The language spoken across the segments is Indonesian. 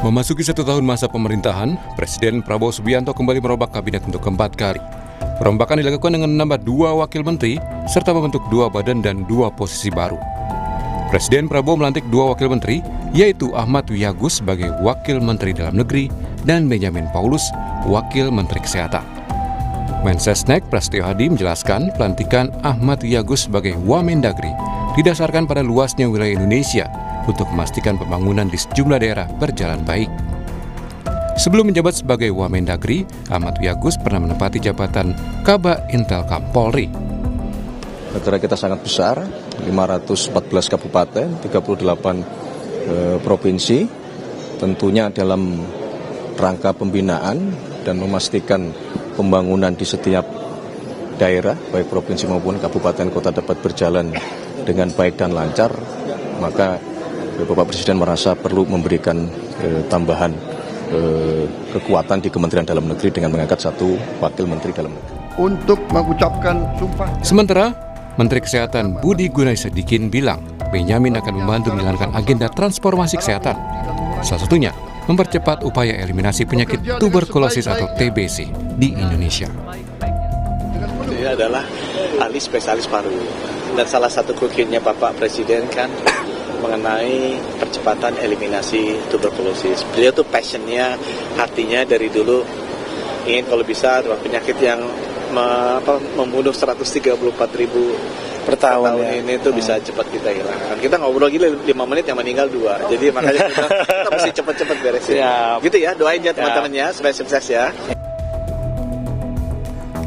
Memasuki 1 tahun masa pemerintahan, Presiden Prabowo Subianto kembali merombak kabinet untuk keempat kali. Perombakan dilakukan dengan menambah 2 wakil menteri, serta membentuk 2 badan dan 2 posisi baru. Presiden Prabowo melantik 2 wakil menteri, yaitu Ahmad Wiyagus sebagai Wakil Menteri Dalam Negeri dan Benjamin Paulus, Wakil Menteri Kesehatan. Mensesnek Prasetyo Hadi menjelaskan pelantikan Ahmad Wiyagus sebagai Wamendagri didasarkan pada luasnya wilayah Indonesia untuk memastikan pembangunan di sejumlah daerah berjalan baik. Sebelum menjabat sebagai Wamendagri, Ahmad Wiyagus pernah menempati jabatan Kaba Intelkam Polri. Negara kita sangat besar, 514 kabupaten, 38 provinsi, tentunya dalam rangka pembinaan dan memastikan pembangunan di setiap daerah, baik provinsi maupun kabupaten kota dapat berjalan dengan baik dan lancar, maka Bapak Presiden merasa perlu memberikan tambahan kekuatan di Kementerian Dalam Negeri dengan mengangkat 1 Wakil Menteri Dalam Negeri. Untuk mengucapkan sumpah. Sementara, Menteri Kesehatan Budi Gunadisadikin bilang Benyamin akan membantu menjalankan agenda transformasi kesehatan. Salah satunya, mempercepat upaya eliminasi penyakit tuberkulosis atau TBC di Indonesia. Dia adalah ahli spesialis paru. Dan salah satu kukinya Bapak Presiden kan mengenai percepatan eliminasi tuberkulosis. Beliau tuh passionnya, hatinya dari dulu ingin kalau bisa penyakit yang membunuh 134.000 per tahun ini tuh bisa cepat kita hilangkan. Kita ngobrol gila 5 menit yang meninggal 2. Jadi makanya kita mesti cepat-cepat beresin. Gitu ya, doain ya teman-temannya supaya sukses ya.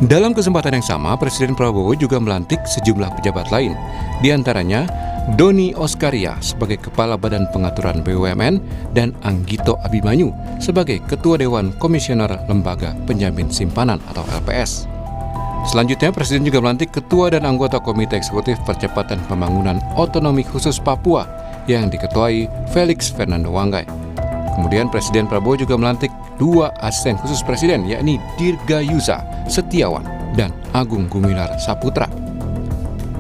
Dalam kesempatan yang sama, Presiden Prabowo juga melantik sejumlah pejabat lain, di antaranya Doni Oskaria sebagai Kepala Badan Pengaturan BUMN dan Anggito Abimanyu sebagai Ketua Dewan Komisioner Lembaga Penjamin Simpanan atau LPS. Selanjutnya, Presiden juga melantik Ketua dan anggota Komite Eksekutif Percepatan Pembangunan Otonomi Khusus Papua yang diketuai Felix Fernando Wanggai. Kemudian Presiden Prabowo juga melantik 2 asisten khusus Presiden, yakni Dirgayusa Setiawan dan Agung Gumilar Saputra.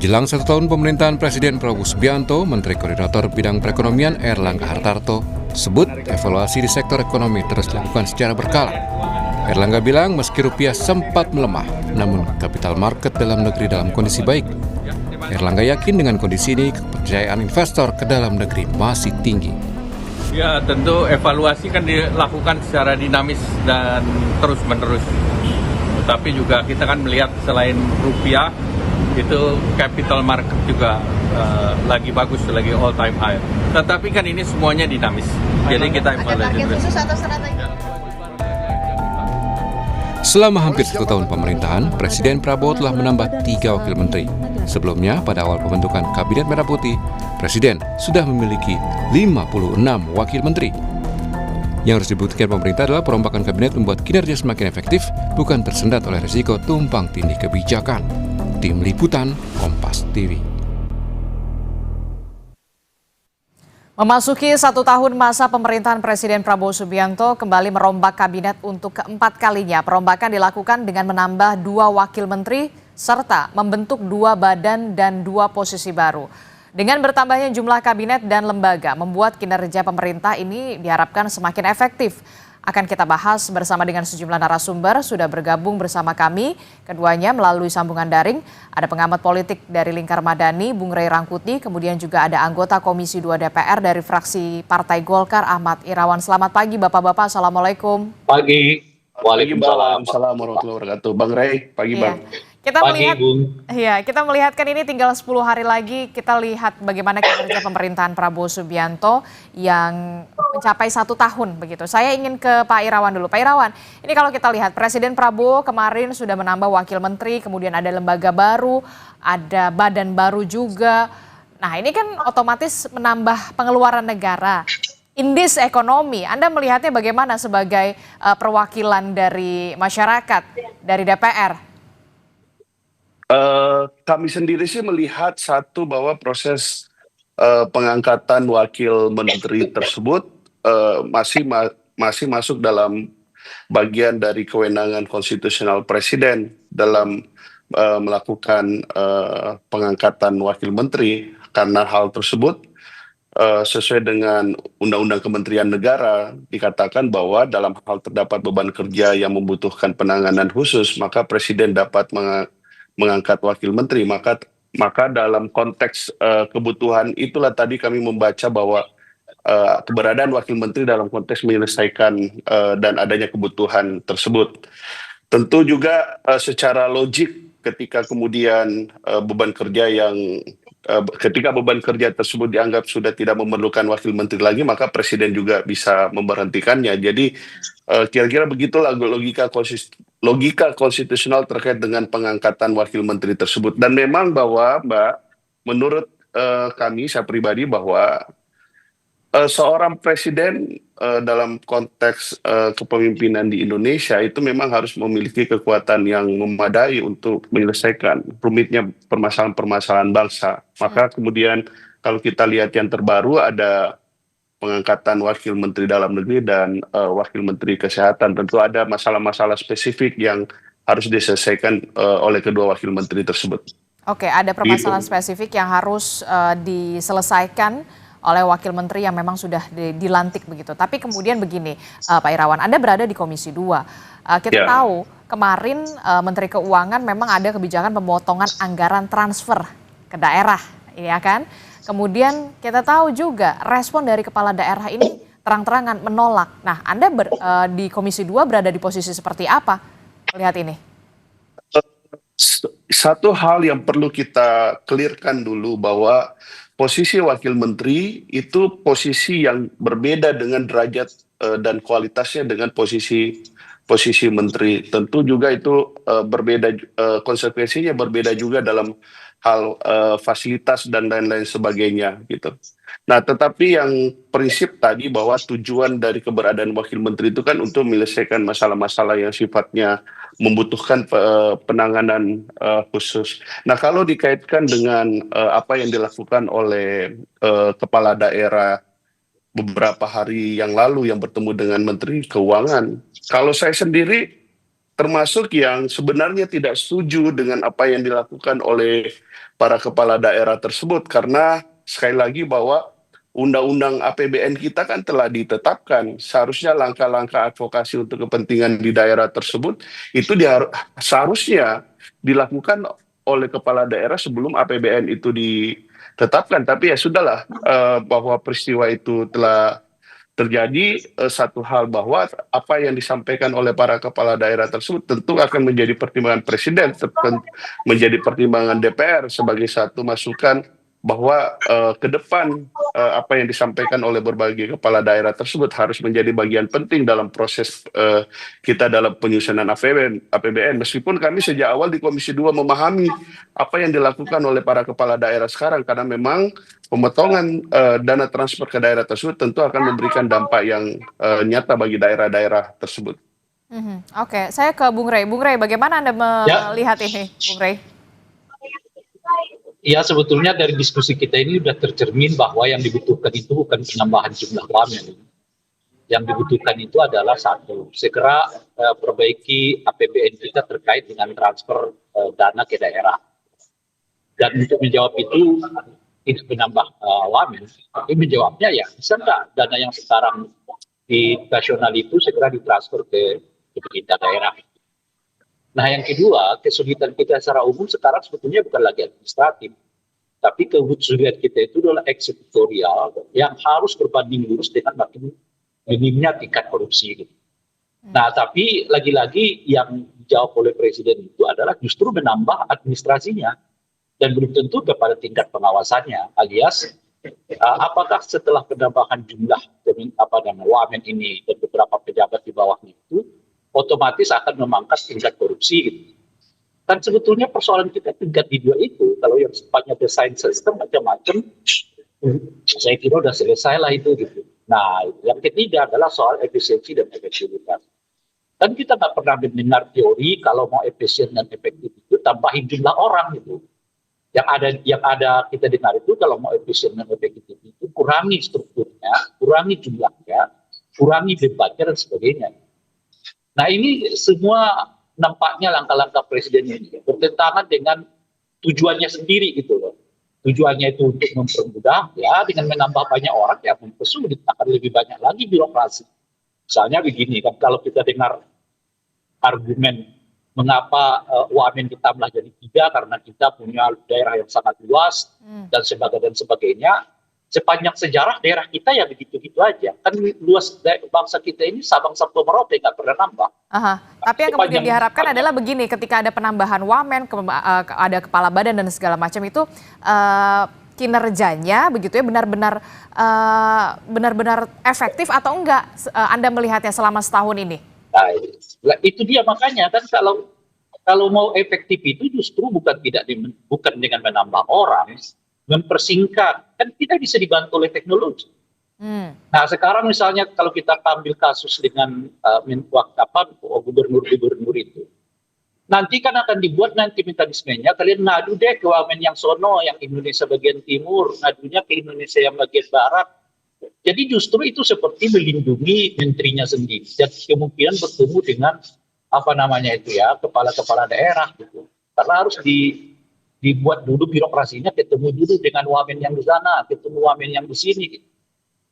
Jelang 1 tahun pemerintahan Presiden Prabowo Subianto, Menteri Koordinator Bidang Perekonomian Erlangga Hartarto sebut evaluasi di sektor ekonomi terus dilakukan secara berkala. Erlangga bilang meski rupiah sempat melemah, namun capital market dalam negeri dalam kondisi baik. Erlangga yakin dengan kondisi ini kepercayaan investor ke dalam negeri masih tinggi. Ya, tentu evaluasi kan dilakukan secara dinamis dan terus-menerus. Tapi juga kita kan melihat selain rupiah, itu capital market juga lagi bagus, lagi all time high. Tetapi kan ini semuanya dinamis. Jadi kita evaluasi. Ada target khusus atau strategi? Selama hampir 1 tahun pemerintahan, Presiden Prabowo telah menambah 3 wakil menteri. Sebelumnya, pada awal pembentukan Kabinet Merah Putih, Presiden sudah memiliki 56 wakil menteri. Yang harus dibuktikan pemerintah adalah perombakan kabinet membuat kinerja semakin efektif, bukan tersendat oleh risiko tumpang tindih kebijakan. Tim Liputan, Kompas TV. Memasuki 1 tahun masa pemerintahan Presiden Prabowo Subianto kembali merombak kabinet untuk keempat kalinya. Perombakan dilakukan dengan menambah 2 wakil menteri serta membentuk 2 badan dan 2 posisi baru. Dengan bertambahnya jumlah kabinet dan lembaga membuat kinerja pemerintah ini diharapkan semakin efektif. Akan kita bahas bersama dengan sejumlah narasumber, sudah bergabung bersama kami, keduanya melalui sambungan daring. Ada pengamat politik dari Lingkar Madani, Bung Ray Rangkuti, kemudian juga ada anggota Komisi 2 DPR dari fraksi Partai Golkar, Ahmad Irawan. Selamat pagi Bapak-Bapak, Assalamualaikum. Pagi. Waalaikumsalam warahmatullahi wabarakatuh. Bang Ray, pagi Bang. Kita melihatkan ini tinggal 10 hari lagi, kita lihat bagaimana kinerja pemerintahan Prabowo Subianto yang mencapai 1 tahun begitu. Saya ingin ke Pak Irawan dulu. Pak Irawan, ini kalau kita lihat Presiden Prabowo kemarin sudah menambah wakil menteri, kemudian ada lembaga baru, ada badan baru juga. Nah, ini kan otomatis menambah pengeluaran negara. Indis ekonomi, Anda melihatnya bagaimana sebagai perwakilan dari masyarakat, dari DPR? Kami sendiri sih melihat satu bahwa proses pengangkatan wakil menteri tersebut masih masuk dalam bagian dari kewenangan konstitusional Presiden dalam melakukan pengangkatan wakil menteri. Karena hal tersebut sesuai dengan Undang-Undang Kementerian Negara dikatakan bahwa dalam hal terdapat beban kerja yang membutuhkan penanganan khusus, maka Presiden dapat mengangkat wakil menteri. Maka dalam konteks kebutuhan itulah tadi kami membaca bahwa keberadaan wakil menteri dalam konteks menyelesaikan dan adanya kebutuhan tersebut. Tentu juga secara logik ketika kemudian ketika beban kerja tersebut dianggap sudah tidak memerlukan wakil menteri lagi, maka Presiden juga bisa memberhentikannya. Jadi kira-kira begitulah logika konstitusional terkait dengan pengangkatan wakil menteri tersebut. Dan memang bahwa Mbak, menurut kami, saya pribadi, bahwa seorang presiden dalam konteks kepemimpinan di Indonesia itu memang harus memiliki kekuatan yang memadai untuk menyelesaikan rumitnya permasalahan-permasalahan bangsa. Maka kemudian kalau kita lihat yang terbaru ada pengangkatan wakil menteri dalam negeri dan wakil menteri kesehatan. Tentu ada masalah-masalah spesifik yang harus diselesaikan oleh kedua wakil menteri tersebut. Oke, ada permasalahan spesifik yang harus diselesaikan oleh wakil menteri yang memang sudah dilantik begitu. Tapi kemudian begini, Pak Irawan, Anda berada di Komisi 2. Kita tahu kemarin Menteri Keuangan memang ada kebijakan pemotongan anggaran transfer ke daerah, ya kan? Kemudian kita tahu juga respon dari kepala daerah ini terang-terangan menolak. Nah, Anda di Komisi 2 berada di posisi seperti apa melihat ini? Satu hal yang perlu kita clearkan dulu bahwa posisi wakil menteri itu posisi yang berbeda dengan derajat dan kualitasnya dengan posisi menteri. Tentu juga itu berbeda, konsekuensinya berbeda juga dalam hal fasilitas dan lain-lain sebagainya gitu. Nah, tetapi yang prinsip tadi bahwa tujuan dari keberadaan wakil menteri itu kan untuk menyelesaikan masalah-masalah yang sifatnya membutuhkan penanganan khusus. Nah, kalau dikaitkan dengan apa yang dilakukan oleh kepala daerah beberapa hari yang lalu yang bertemu dengan Menteri Keuangan, kalau saya sendiri termasuk yang sebenarnya tidak setuju dengan apa yang dilakukan oleh para kepala daerah tersebut, karena sekali lagi bahwa Undang-Undang APBN kita kan telah ditetapkan. Seharusnya langkah-langkah advokasi untuk kepentingan di daerah tersebut itu seharusnya dilakukan oleh kepala daerah sebelum APBN itu ditetapkan. Tapi ya sudahlah, bahwa peristiwa itu telah terjadi. Satu hal bahwa apa yang disampaikan oleh para kepala daerah tersebut tentu akan menjadi pertimbangan Presiden, menjadi pertimbangan DPR sebagai satu masukan bahwa ke depan apa yang disampaikan oleh berbagai kepala daerah tersebut harus menjadi bagian penting dalam proses kita dalam penyusunan APBN. Meskipun kami sejak awal di Komisi 2 memahami apa yang dilakukan oleh para kepala daerah sekarang, karena memang pemotongan dana transfer ke daerah tersebut tentu akan memberikan dampak yang nyata bagi daerah-daerah tersebut. Oke, saya ke Bung Rey. Bung Rey, bagaimana Anda melihat ini, Bung Rey? Ya, sebetulnya dari diskusi kita ini sudah tercermin bahwa yang dibutuhkan itu bukan penambahan jumlah wamen. Yang dibutuhkan itu adalah satu, segera perbaiki APBN kita terkait dengan transfer dana ke daerah. Dan untuk menjawab itu tidak menambah wamen, tapi menjawabnya ya bisa nggak dana yang sekarang di nasional itu segera ditransfer ke pemerintah daerah. Nah, yang kedua, kesulitan kita secara umum sekarang sebetulnya bukan lagi administratif, tapi kesulitan kita itu adalah eksekutorial yang harus berbanding lurus dengan makin minimnya tingkat korupsi. Nah, tapi lagi-lagi yang dijawab oleh Presiden itu adalah justru menambah administrasinya dan belum tentu kepada tingkat pengawasannya, alias apakah setelah penambahan jumlah wamen ini dan beberapa pejabat di bawahnya itu otomatis akan memangkas tingkat korupsi gitu. Kan sebetulnya persoalan kita tingkat di dua itu, kalau yang sifatnya desain sistem macam-macam, saya kira udah selesai lah itu gitu. Nah, yang ketiga adalah soal efisiensi dan efektivitas. Kan kita nggak pernah mendengar teori kalau mau efisien dan efektif itu tambahin jumlah orang gitu. Yang ada kita dengar itu kalau mau efisien dan efektif itu kurangi strukturnya, kurangi jumlahnya, kurangi bebannya dan sebagainya. Nah, ini semua nampaknya langkah-langkah Presiden ini bertentangan dengan tujuannya sendiri gitu loh. tujuannya itu untuk mempermudah, ya dengan menambah banyak orang ya mempersulit, akan lebih banyak lagi birokrasi. Misalnya begini kan, kalau kita dengar argumen mengapa UAMN ditambah jadi 3 karena kita punya daerah yang sangat luas dan sebagainya. Sepanjang sejarah daerah kita ya begitu-gitu aja. Kan luas bangsa kita ini Sabang sampai Merauke nggak pernah nambah. Aha. Tapi yang kemudian diharapkan adalah begini, ketika ada penambahan wamen, ada kepala badan dan segala macam itu kinerjanya begitu ya benar-benar efektif atau enggak Anda melihatnya selama setahun ini? Nah, itu dia makanya kan kalau mau efektif itu justru bukan dengan menambah orang, mempersingkat, kan kita bisa dibantu oleh teknologi. Nah sekarang misalnya kalau kita ambil kasus dengan gubernur-gubernur itu, nanti kan akan dibuat nanti mekanismenya, kalian ngadu deh ke wamen yang sono, yang Indonesia bagian timur, ngadunya ke Indonesia yang bagian barat. Jadi justru itu seperti melindungi menterinya sendiri dan kemungkinan bertemu dengan kepala-kepala daerah gitu. Karena harus dibuat dulu birokrasinya, ketemu dulu dengan wamen yang di sana, ketemu wamen yang di sini gitu.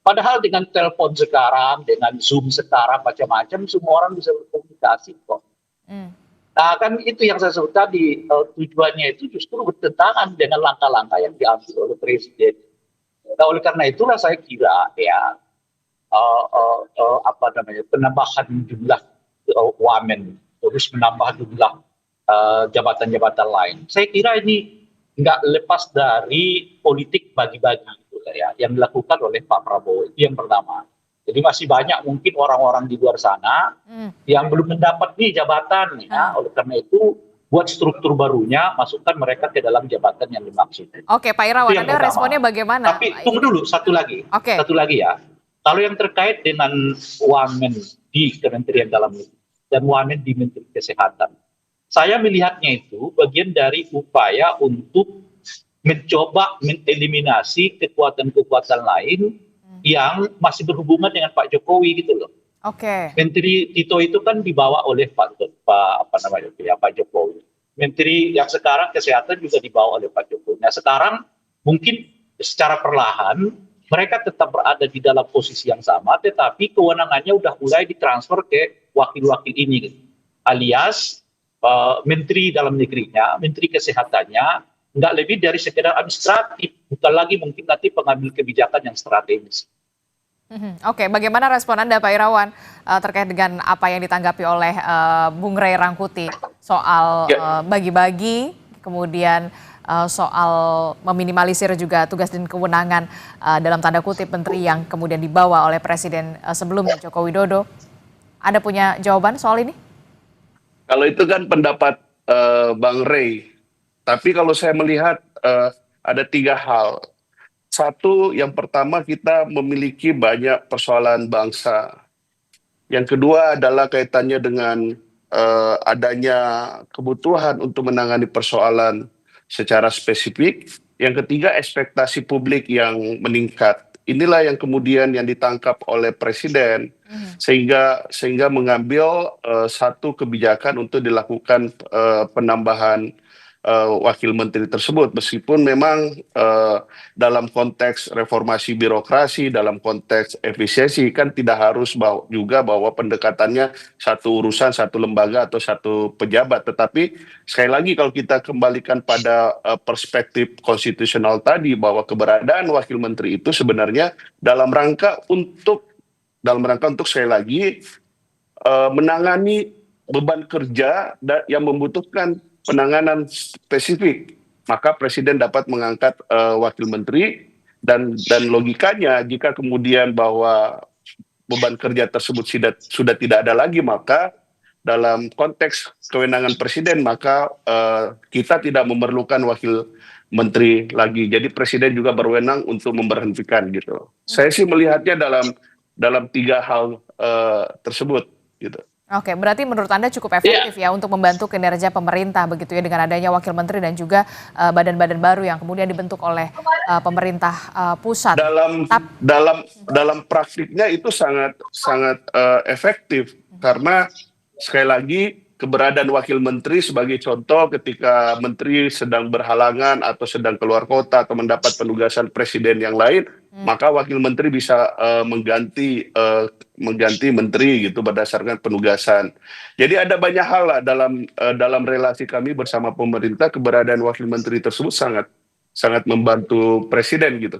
Padahal dengan telepon sekarang, dengan Zoom sekarang, macam-macam, semua orang bisa berkomunikasi kok. Nah kan itu yang saya sebut tadi, tujuannya itu justru bertentangan dengan langkah-langkah yang diambil oleh Presiden. Nah oleh karena itulah saya kira ya penambahan jumlah wamen, terus menambah jumlah jabatan-jabatan lain. Saya kira ini nggak lepas dari politik bagi-bagi gitu ya, yang dilakukan oleh Pak Prabowo, itu yang pertama. Jadi masih banyak mungkin orang-orang di luar sana yang belum mendapat nih jabatan, ya. Oleh karena itu buat struktur barunya, masukkan mereka ke dalam jabatan yang dimaksud. Oke, Pak Irawan, Anda responnya bagaimana? Tapi tunggu dulu, satu lagi ya. Kalau yang terkait dengan wamen di Kementerian Dalam Negeri dan wamen di Menteri Kesehatan, saya melihatnya itu bagian dari upaya untuk mencoba mengeliminasi kekuatan-kekuatan lain yang masih berhubungan dengan Pak Jokowi gitu loh. Oke. Menteri Tito itu kan dibawa oleh Pak Jokowi. Menteri yang sekarang kesehatan juga dibawa oleh Pak Jokowi. Nah sekarang mungkin secara perlahan mereka tetap berada di dalam posisi yang sama, tetapi kewenangannya udah mulai ditransfer ke wakil-wakil ini, gitu. Alias Menteri Dalam Negerinya, Menteri Kesehatannya nggak lebih dari sekedar administratif, bukan lagi mungkin nanti pengambil kebijakan yang strategis. Oke, bagaimana respon Anda Pak Irawan terkait dengan apa yang ditanggapi oleh Bung Ray Rangkuti soal bagi-bagi, kemudian soal meminimalisir juga tugas dan kewenangan dalam tanda kutip menteri yang kemudian dibawa oleh Presiden sebelumnya Joko Widodo. Anda punya jawaban soal ini? Kalau itu kan pendapat Bang Ray. Tapi kalau saya melihat ada 3 hal. Satu, yang pertama kita memiliki banyak persoalan bangsa. Yang kedua adalah kaitannya dengan adanya kebutuhan untuk menangani persoalan secara spesifik. Yang ketiga, ekspektasi publik yang meningkat. Inilah yang kemudian yang ditangkap oleh Presiden sehingga mengambil satu kebijakan untuk dilakukan penambahan wakil menteri tersebut, meskipun memang dalam konteks reformasi birokrasi, dalam konteks efisiensi kan tidak harus juga bahwa pendekatannya satu urusan, satu lembaga atau satu pejabat. Tetapi sekali lagi kalau kita kembalikan pada perspektif konstitusional tadi, bahwa keberadaan wakil menteri itu sebenarnya dalam rangka untuk sekali lagi menangani beban kerja yang membutuhkan penanganan spesifik, maka Presiden dapat mengangkat wakil menteri dan logikanya jika kemudian bahwa beban kerja tersebut sudah tidak ada lagi, maka dalam konteks kewenangan Presiden maka kita tidak memerlukan wakil menteri lagi. Jadi Presiden juga berwenang untuk memberhentikan gitu. Saya sih melihatnya dalam 3 hal tersebut gitu. Oke, berarti menurut Anda cukup efektif ya untuk membantu kinerja pemerintah begitu ya, dengan adanya wakil menteri dan juga badan-badan baru yang kemudian dibentuk oleh pemerintah pusat. Dalam praktiknya itu sangat efektif karena sekali lagi keberadaan wakil menteri sebagai contoh ketika menteri sedang berhalangan atau sedang keluar kota atau mendapat penugasan presiden yang lain, maka wakil menteri bisa mengganti menteri gitu berdasarkan penugasan. Jadi ada banyak hal lah dalam relasi kami bersama pemerintah, keberadaan wakil menteri tersebut sangat membantu presiden gitu.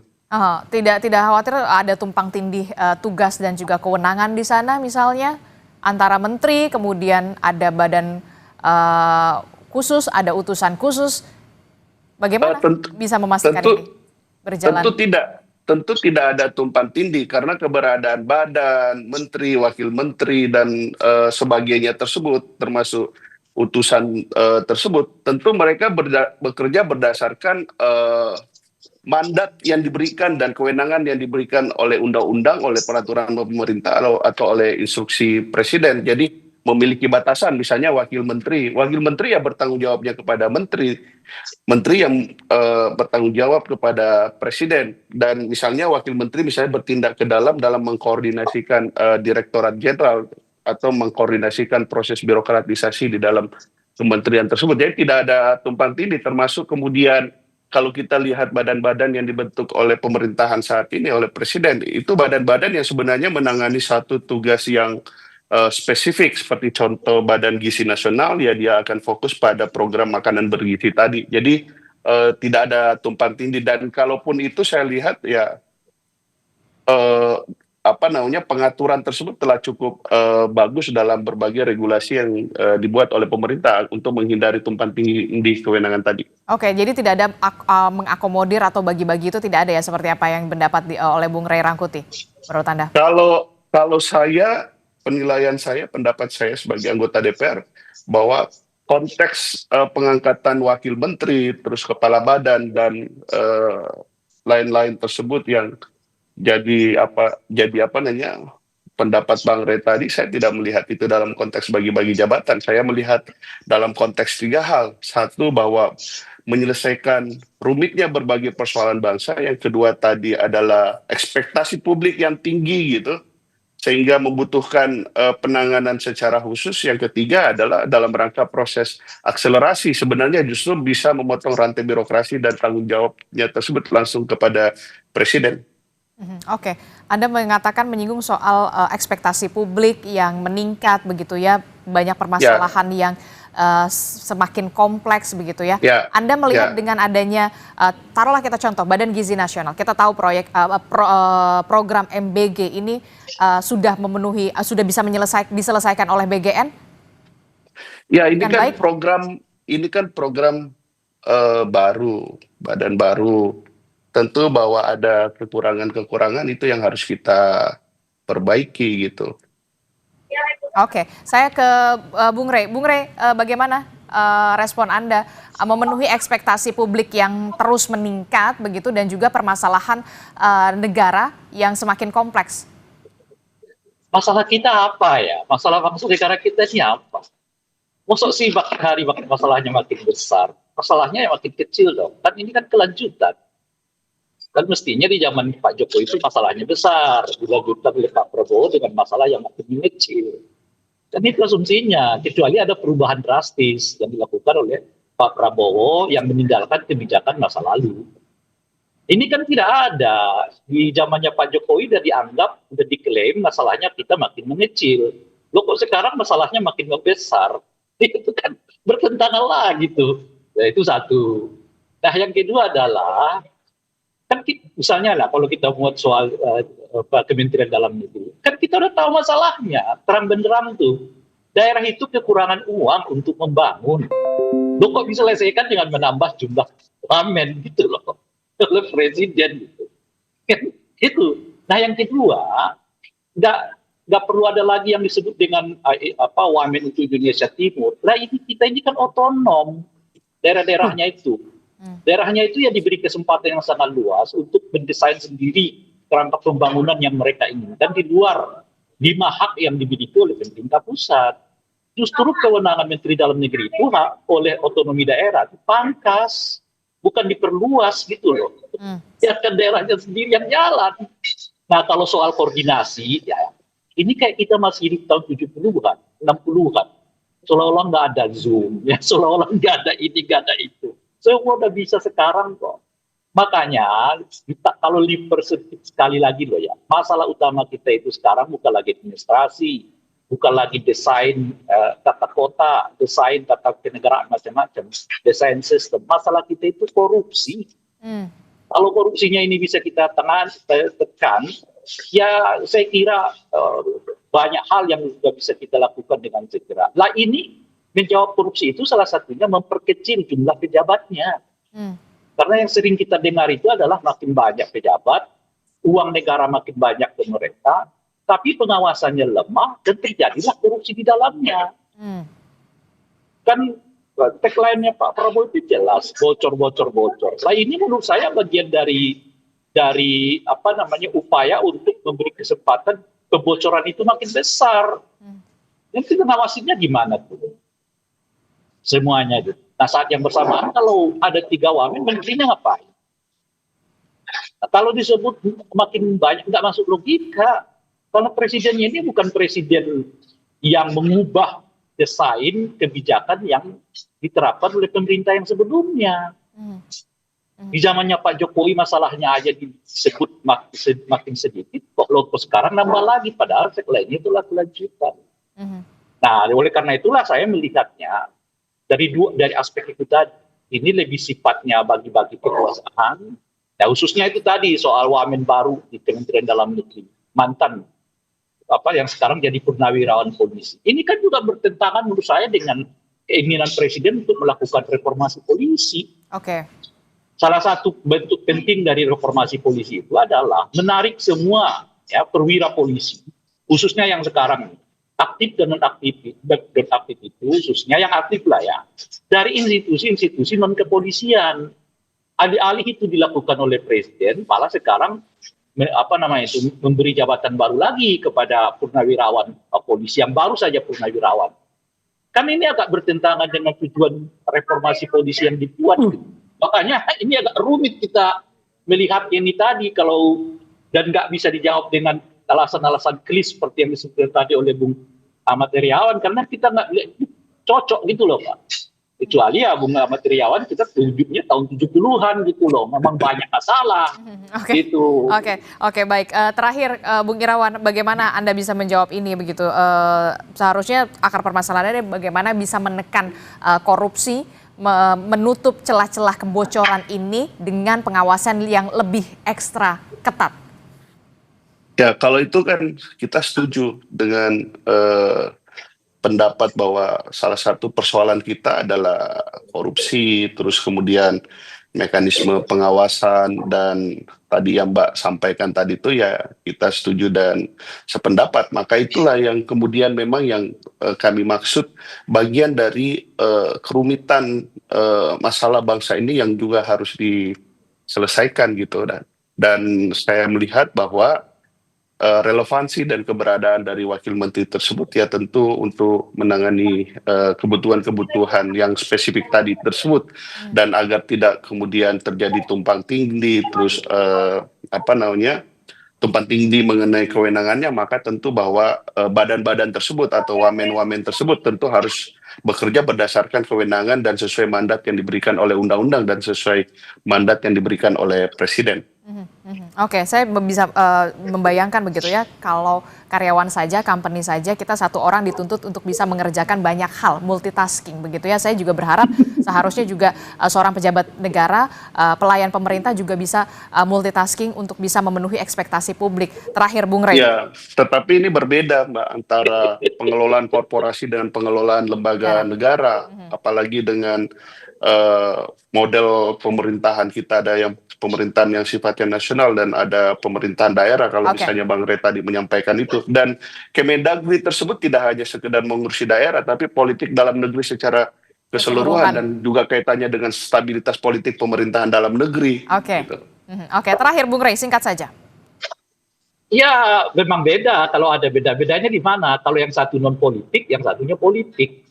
Tidak khawatir ada tumpang tindih tugas dan juga kewenangan di sana misalnya antara menteri, kemudian ada badan khusus, ada utusan khusus. Bagaimana bisa memastikan ini berjalan? Tentu tidak ada tumpang tindih karena keberadaan badan, menteri, wakil menteri dan sebagainya tersebut termasuk utusan tersebut, tentu mereka bekerja berdasarkan mandat yang diberikan dan kewenangan yang diberikan oleh undang-undang, oleh peraturan pemerintah atau oleh instruksi presiden. Jadi memiliki batasan, misalnya wakil menteri ya bertanggung jawabnya kepada menteri yang bertanggung jawab kepada presiden, dan misalnya wakil menteri misalnya bertindak ke dalam mengkoordinasikan direktorat jenderal atau mengkoordinasikan proses birokratisasi di dalam kementerian tersebut. Jadi tidak ada tumpang tindih, termasuk kemudian kalau kita lihat badan-badan yang dibentuk oleh pemerintahan saat ini oleh presiden, itu badan-badan yang sebenarnya menangani satu tugas yang spesifik, seperti contoh Badan Gizi Nasional, ya dia akan fokus pada program makanan bergizi tadi. Jadi tidak ada tumpang tindih, dan kalaupun itu saya lihat ya pengaturan tersebut telah cukup bagus dalam berbagai regulasi yang dibuat oleh pemerintah untuk menghindari tumpang tindih kewenangan tadi. Oke, jadi tidak ada mengakomodir atau bagi-bagi itu tidak ada ya, seperti apa yang pendapat oleh Bung Ray Rangkuti menurut Anda? Kalau saya, pendapat saya sebagai anggota DPR bahwa konteks pengangkatan wakil menteri, terus kepala badan dan lain-lain tersebut yang jadi pendapat Bang Ray tadi, saya tidak melihat itu dalam konteks bagi-bagi jabatan. Saya melihat dalam konteks 3 hal. Satu, bahwa menyelesaikan rumitnya berbagai persoalan bangsa. Yang kedua tadi adalah ekspektasi publik yang tinggi gitu, sehingga membutuhkan penanganan secara khusus. Yang ketiga adalah dalam rangka proses akselerasi, sebenarnya justru bisa memotong rantai birokrasi dan tanggung jawabnya tersebut langsung kepada presiden. Oke, Anda mengatakan menyinggung soal ekspektasi publik yang meningkat begitu ya, banyak permasalahan yang semakin kompleks begitu ya. Anda melihat dengan adanya, taruhlah kita contoh Badan Gizi Nasional, kita tahu program MBG ini sudah memenuhi, sudah bisa diselesaikan oleh BGN? Ya, ini kan program baru, badan baru. Tentu bahwa ada kekurangan-kekurangan itu yang harus kita perbaiki gitu. Oke, saya ke Bung Ray. Bung Ray, bagaimana respon Anda memenuhi ekspektasi publik yang terus meningkat begitu dan juga permasalahan negara yang semakin kompleks? Masalah kita apa ya? Masalah bangsa negara kita ini apa? Maksud sih makin hari masalahnya makin besar, masalahnya yang makin kecil dong. Kan ini kan kelanjutan. Kan mestinya di zaman Pak Jokowi itu masalahnya besar, dilanjutkan oleh Pak Prabowo dengan masalah yang makin mengecil. Dan itu asumsinya, kecuali ada perubahan drastis yang dilakukan oleh Pak Prabowo yang meninggalkan kebijakan masa lalu. Ini kan tidak ada. Di zamannya Pak Jokowi sudah dianggap, sudah diklaim masalahnya kita makin mengecil. Loh kok sekarang masalahnya makin membesar? Itu kan bertentangan lah gitu. Nah, itu satu. Nah yang kedua adalah, kan misalnya lah kalau kita buat soal Kementerian Dalam Negeri, kan kita udah tahu masalahnya, terang benderang tuh. Daerah itu kekurangan uang untuk membangun. Loh kok diselesaikan dengan menambah jumlah wamen gitu loh, oleh presiden gitu. Kan itu. Nah yang kedua, nggak perlu ada lagi yang disebut dengan wamen untuk Indonesia Timur. Nah kita ini kan otonom daerah-daerahnya itu. Daerahnya itu ya diberi kesempatan yang sangat luas untuk mendesain sendiri kerangka pembangunan yang mereka inginkan di luar 5 hak yang dimiliki oleh pemerintah pusat. Justru kewenangan Menteri Dalam Negeri itu hak oleh otonomi daerah dipangkas, bukan diperluas gitu loh. Biarkan daerahnya sendiri yang jalan. Nah kalau soal koordinasi, ya ini kayak kita masih di tahun 70-an, 60-an. seolah-olah nggak ada Zoom, ya seolah-olah nggak ada ini, nggak ada itu. Semua udah bisa sekarang kok. Makanya kita kalau sekali lagi loh ya, masalah utama kita itu sekarang bukan lagi administrasi, bukan lagi desain tata kota, desain tata kenegaraan macam-macam, desain sistem. Masalah kita itu korupsi. Kalau korupsinya ini bisa kita tekan, ya saya kira banyak hal yang juga bisa kita lakukan dengan segera. Lah ini menjawab korupsi itu salah satunya memperkecil jumlah pejabatnya. Karena yang sering kita dengar itu adalah makin banyak pejabat, uang negara makin banyak ke mereka, tapi pengawasannya lemah dan terjadilah korupsi di dalamnya. Kan tagline-nya Pak Prabowo itu jelas, bocor. Nah ini menurut saya bagian dari upaya untuk memberi kesempatan kebocoran itu makin besar. Nanti pengawasannya gimana tuh? Semuanya gitu. Nah saat yang bersamaan kalau ada 3 wamen, menterinya ngapain? Nah, kalau disebut makin banyak, nggak masuk logika. Kalau presidennya ini bukan presiden yang mengubah desain kebijakan yang diterapkan oleh pemerintah yang sebelumnya. Di zamannya Pak Jokowi masalahnya aja disebut makin sedikit, kok sekarang nambah lagi, padahal lainnya itu lanjutan. Nah oleh karena itulah saya melihatnya, dari aspek itu tadi, ini lebih sifatnya bagi-bagi kekuasaan. Nah khususnya itu tadi soal wamen baru di Kementerian Dalam Negeri, mantan yang sekarang jadi purnawirawan polisi. Ini kan juga bertentangan menurut saya dengan keinginan Presiden untuk melakukan reformasi polisi. Salah satu bentuk penting dari reformasi polisi itu adalah menarik semua perwira polisi, khususnya yang sekarang aktif dan non aktif itu, khususnya yang aktif lah ya, dari institusi-institusi non kepolisian. Alih-alih itu dilakukan oleh Presiden, malah sekarang memberi jabatan baru lagi kepada purnawirawan polisi yang baru saja purnawirawan. Kan ini agak bertentangan dengan tujuan reformasi polisi yang dibuat. Makanya ini agak rumit kita melihat ini tadi dan nggak bisa dijawab dengan alasan-alasan klis seperti yang disebutkan tadi oleh Bung Ahmad Heriawan, karena kita nggak cocok gitu loh Pak. Kecuali ya Bung Ahmad Heriawan kita tunjuknya tahun 70-an gitu loh, memang banyak masalah gitu. Oke, baik. Terakhir Bung Irawan, bagaimana Anda bisa menjawab ini begitu? Seharusnya akar permasalahannya bagaimana bisa menekan korupsi, menutup celah-celah kebocoran ini dengan pengawasan yang lebih ekstra ketat. Ya, kalau itu kan kita setuju dengan pendapat bahwa salah satu persoalan kita adalah korupsi, terus kemudian mekanisme pengawasan, dan tadi yang Mbak sampaikan tadi itu ya kita setuju dan sependapat. Maka itulah yang kemudian memang yang kami maksud bagian dari kerumitan masalah bangsa ini yang juga harus diselesaikan gitu. Dan saya melihat bahwa relevansi dan keberadaan dari wakil menteri tersebut ya tentu untuk menangani kebutuhan-kebutuhan yang spesifik tadi tersebut, dan agar tidak kemudian terjadi tumpang tindih terus tumpang tindih mengenai kewenangannya, maka tentu bahwa badan-badan tersebut atau wamen-wamen tersebut tentu harus bekerja berdasarkan kewenangan dan sesuai mandat yang diberikan oleh undang-undang dan sesuai mandat yang diberikan oleh Presiden. Oke, saya bisa membayangkan begitu ya, kalau karyawan saja, company saja, kita satu orang dituntut untuk bisa mengerjakan banyak hal, multitasking begitu ya. Saya juga berharap seharusnya juga seorang pejabat negara, pelayan pemerintah juga bisa multitasking untuk bisa memenuhi ekspektasi publik. Terakhir Bung Rey. Ya, tetapi ini berbeda Mbak antara pengelolaan korporasi dengan pengelolaan lembaga negara, apalagi dengan model pemerintahan kita, ada yang pemerintahan yang sifatnya nasional dan ada pemerintahan daerah kalau misalnya Bang Rey tadi menyampaikan itu. Dan Kemendagri tersebut tidak hanya sekedar mengurusi daerah, tapi politik dalam negeri secara keseluruhan dan juga kaitannya dengan stabilitas politik pemerintahan dalam negeri. Gitu. Terakhir Bung Rey, singkat saja. Ya memang beda, kalau ada beda-bedanya di mana? Kalau yang satu non politik, yang satunya politik.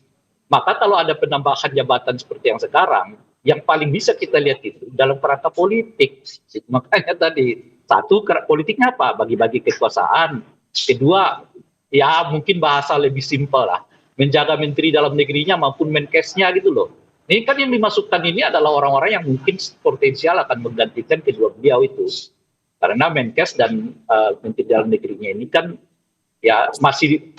Maka kalau ada penambahan jabatan seperti yang sekarang, yang paling bisa kita lihat itu dalam kerangka politik. Makanya tadi, satu politiknya apa? Bagi-bagi kekuasaan. Kedua, ya mungkin bahasa lebih simpel lah. menjaga menteri dalam negerinya maupun Menkesnya gitu loh. Ini kan yang dimasukkan ini adalah orang-orang yang mungkin potensial akan menggantikan kedua beliau itu. Karena Menkes dan menteri dalam negerinya ini kan ya masih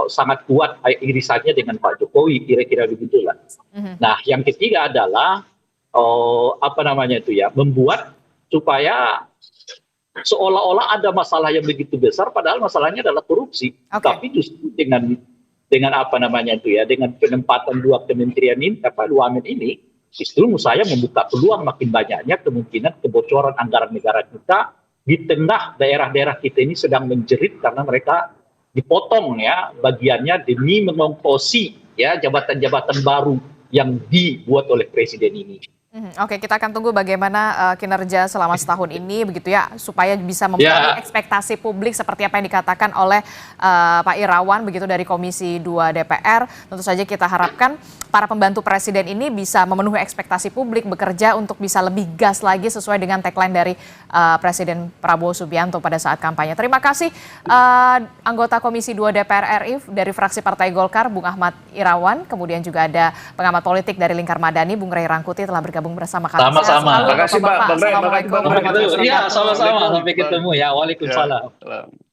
sangat kuat irisannya dengan Pak Jokowi, kira-kira begitulah. Nah, yang ketiga adalah membuat supaya seolah-olah ada masalah yang begitu besar, padahal masalahnya adalah korupsi. Tapi justru dengan dengan penempatan dua kementerian ini, dua amen ini, justru menurut saya membuka peluang makin banyaknya kemungkinan kebocoran anggaran negara kita di tengah daerah-daerah kita ini sedang menjerit karena mereka dipotong ya bagiannya demi mengongkosi ya jabatan-jabatan baru yang dibuat oleh presiden ini. Oke, kita akan tunggu bagaimana kinerja selama setahun ini begitu ya, supaya bisa memenuhi ekspektasi publik seperti apa yang dikatakan oleh Pak Irawan begitu dari Komisi 2 DPR. Tentu saja kita harapkan para pembantu presiden ini bisa memenuhi ekspektasi publik, bekerja untuk bisa lebih gas lagi sesuai dengan tagline dari Presiden Prabowo Subianto pada saat kampanye. Terima kasih anggota Komisi 2 DPR RI dari fraksi Partai Golkar, Bung Ahmad Irawan, kemudian juga ada pengamat politik dari Lingkar Madani, Bung Ray Rangkuti telah bergabung bersama kami. Sama-sama. Terima kasih Pak. Assalamualaikum. Iya, sama-sama. Sampai ketemu ya. Waalaikumsalam.